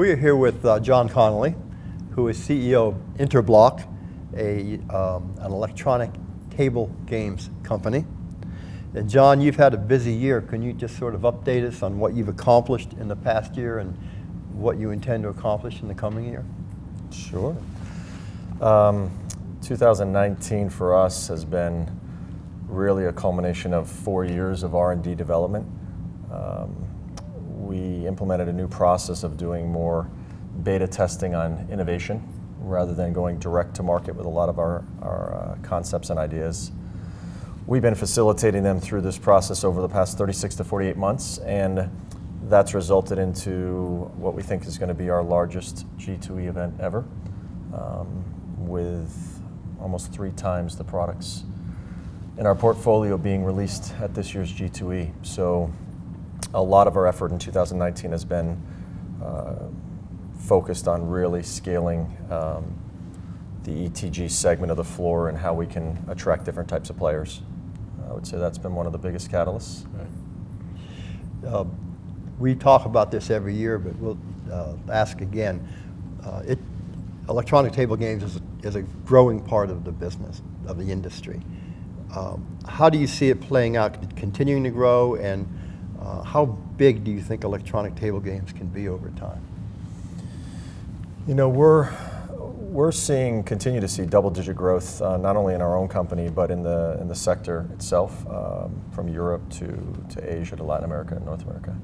We are here with John Connelly, who is CEO of Interblock, an electronic table games company. And John, you've had a busy year. Can you just sort of update us on what you've accomplished in the past year and what you intend to accomplish in the coming year? Sure. 2019 for us has been really a culmination of 4 years of R&D development. We implemented a new process of doing more beta testing on innovation rather than going direct to market with a lot of our concepts and ideas. We've been facilitating them through this process over the past 36 to 48 months, and that's resulted into what we think is going to be our largest G2E event ever, with almost 3 times the products in our portfolio being released at this year's G2E. So a lot of our effort in 2019 has been focused on really scaling the ETG segment of the floor and how we can attract different types of players. I would say that's been one of the biggest catalysts. Right. We talk about this every year, but we'll ask again. Electronic table games is a growing part of the business, of the industry. How do you see it playing out, continuing to grow, and how big do you think electronic table games can be over time? You know, we're continue to see double-digit growth, not only in our own company, but in the sector itself, from Europe to Asia to Latin America and North America.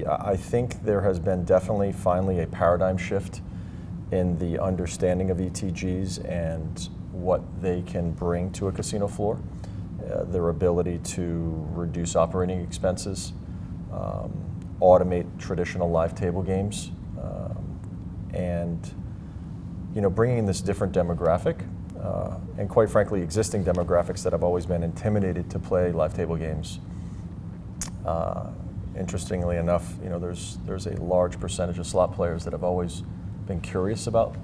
I think there has been definitely finally a paradigm shift in the understanding of ETGs and what they can bring to a casino floor. Their ability to reduce operating expenses, automate traditional live table games, and bringing this different demographic, and quite frankly existing demographics that have always been intimidated to play live table games. Interestingly enough, there's a large percentage of slot players that have always been curious about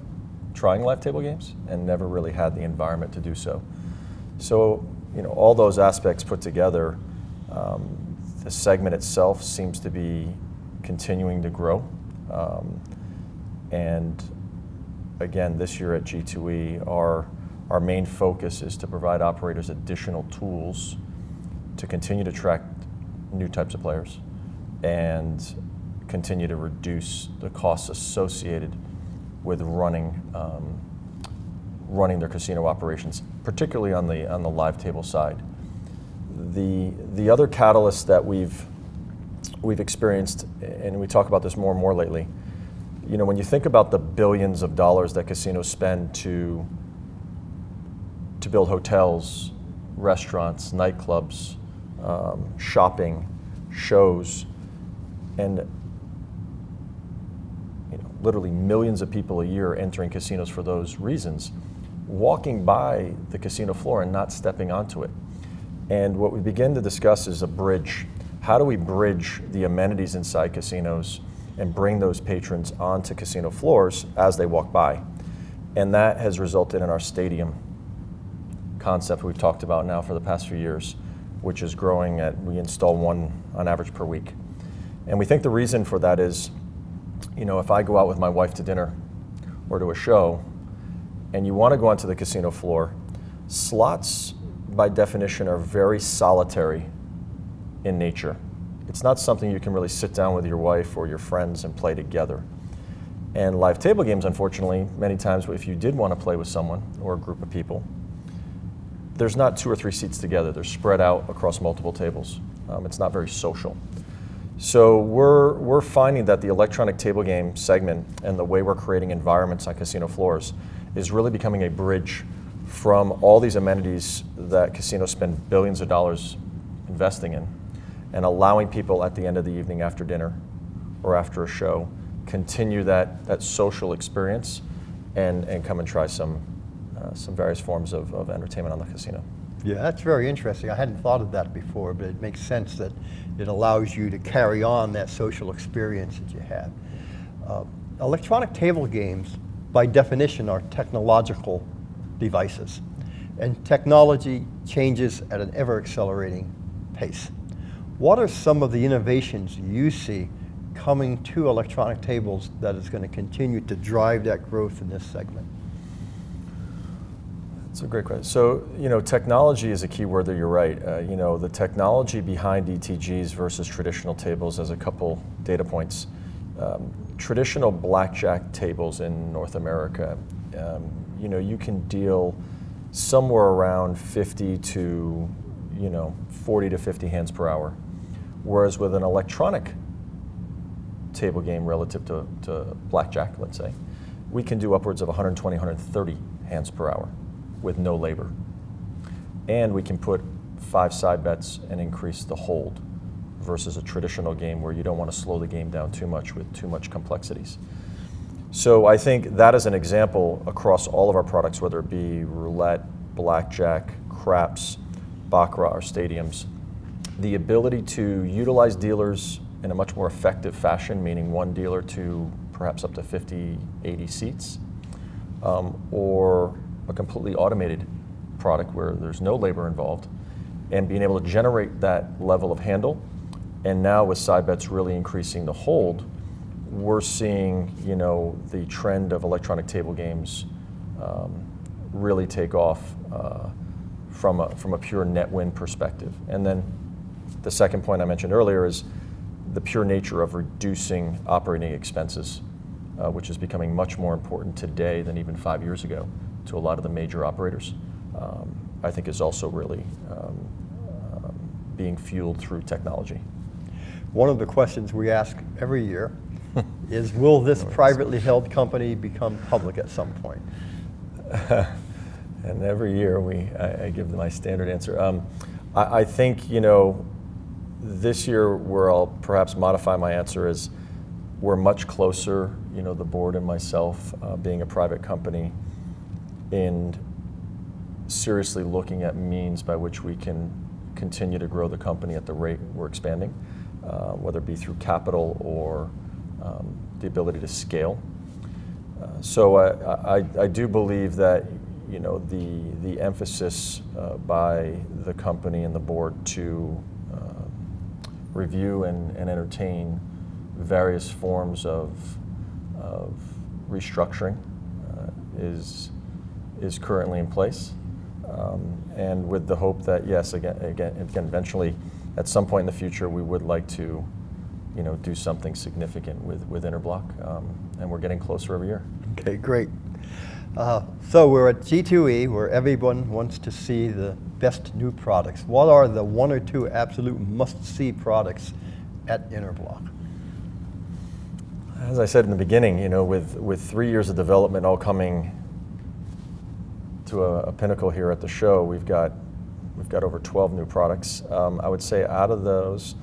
trying live table games and never really had the environment to do so. So, all those aspects put together, the segment itself seems to be continuing to grow. And again, this year at G2E, our main focus is to provide operators additional tools to continue to attract new types of players and continue to reduce the costs associated with running their casino operations, particularly on the live table side. The other catalyst that we've experienced, and we talk about this more and more lately, when you think about the billions of dollars that casinos spend to build hotels, restaurants, nightclubs, shopping, shows, and literally millions of people a year entering casinos for those reasons, walking by the casino floor and not stepping onto it. And what we begin to discuss is a bridge. How do we bridge the amenities inside casinos and bring those patrons onto casino floors as they walk by? And that has resulted in our stadium concept we've talked about now for the past few years, which is growing we install 1 on average per week. And we think the reason for that is, if I go out with my wife to dinner or to a show, and you want to go onto the casino floor, slots by definition are very solitary in nature. It's not something you can really sit down with your wife or your friends and play together. And live table games, unfortunately, many times if you did want to play with someone or a group of people, there's not 2 or 3 seats together. They're spread out across multiple tables. It's not very social. So we're finding that the electronic table game segment and the way we're creating environments on casino floors is really becoming a bridge from all these amenities that casinos spend billions of dollars investing in, and allowing people at the end of the evening after dinner or after a show continue that social experience and come and try some various forms of entertainment on the casino. Yeah, that's very interesting. I hadn't thought of that before, but it makes sense that it allows you to carry on that social experience that you have. Electronic table games, by definition, are technological devices, and technology changes at an ever-accelerating pace. What are some of the innovations you see coming to electronic tables that is going to continue to drive that growth in this segment? That's a great question. So, technology is a key word there, you're right. The technology behind ETGs versus traditional tables has a couple data points. Traditional blackjack tables in North America, you can deal somewhere around 50 to, 40 to 50 hands per hour. Whereas with an electronic table game relative to blackjack, let's say, we can do upwards of 120, 130 hands per hour with no labor. And we can put 5 side bets and increase the hold versus a traditional game where you don't want to slow the game down too much with too much complexities. So I think that is an example across all of our products, whether it be roulette, blackjack, craps, baccarat, or stadiums. The ability to utilize dealers in a much more effective fashion, meaning one dealer to perhaps up to 50, 80 seats, or a completely automated product where there's no labor involved, and being able to generate that level of handle. And now with side bets really increasing the hold, we're seeing the trend of electronic table games really take off from a pure net win perspective. And then the second point I mentioned earlier is the pure nature of reducing operating expenses, which is becoming much more important today than even 5 years ago to a lot of the major operators. I think is also really being fueled through technology. One of the questions we ask every year is, will this privately held company become public at some point? And every year I give my standard answer. I think, this year where I'll perhaps modify my answer is we're much closer, the board and myself, being a private company, and seriously looking at means by which we can continue to grow the company at the rate we're expanding, whether it be through capital or the ability to scale. So I do believe that the emphasis by the company and the board to review and entertain various forms of restructuring is currently in place, and with the hope that yes, again, eventually, at some point in the future, we would like to, do something significant with Interblock, and we're getting closer every year. Okay, great. So we're at G2E, where everyone wants to see the best new products. What are the 1 or 2 absolute must-see products at Interblock? As I said in the beginning, with 3 years of development all coming to a pinnacle here at the show, we've got over 12 new products. I would say out of those,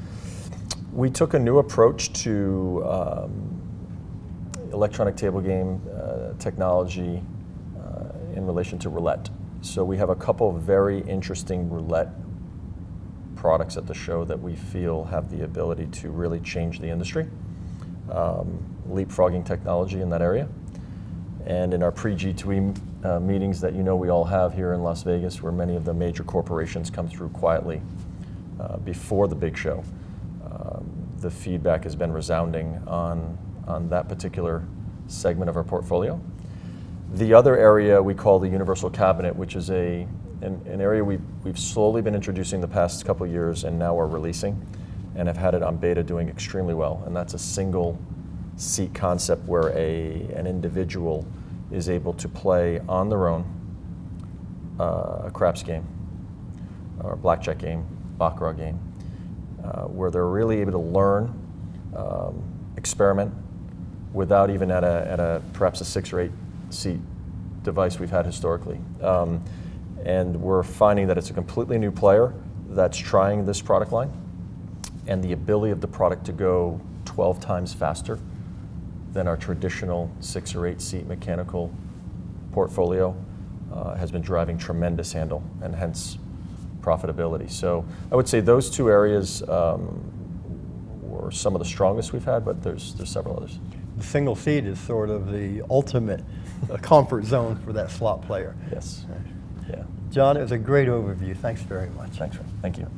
we took a new approach to electronic table game technology in relation to roulette. So we have a couple of very interesting roulette products at the show that we feel have the ability to really change the industry. Leapfrogging technology in that area. And in our pre-G2E meetings that we all have here in Las Vegas, where many of the major corporations come through quietly before the big show, the feedback has been resounding on that particular segment of our portfolio. The other area we call the universal cabinet, which is an area we've slowly been introducing the past couple of years, and now we're releasing, and have had it on beta doing extremely well. And that's a single seat concept where an individual is able to play on their own a craps game, or a blackjack game, baccarat game, where they're really able to learn, experiment, without even at a perhaps a 6 or 8 seat device we've had historically. And we're finding that it's a completely new player that's trying this product line, and the ability of the product to go 12 times faster than our traditional 6 or 8 seat mechanical portfolio has been driving tremendous handle and hence profitability. So I would say those 2 areas were some of the strongest we've had, but there's several others. The single seat is sort of the ultimate comfort zone for that slot player. Yes. Yeah. John, it was a great overview. Thanks very much. Thanks, Ray. Thank you.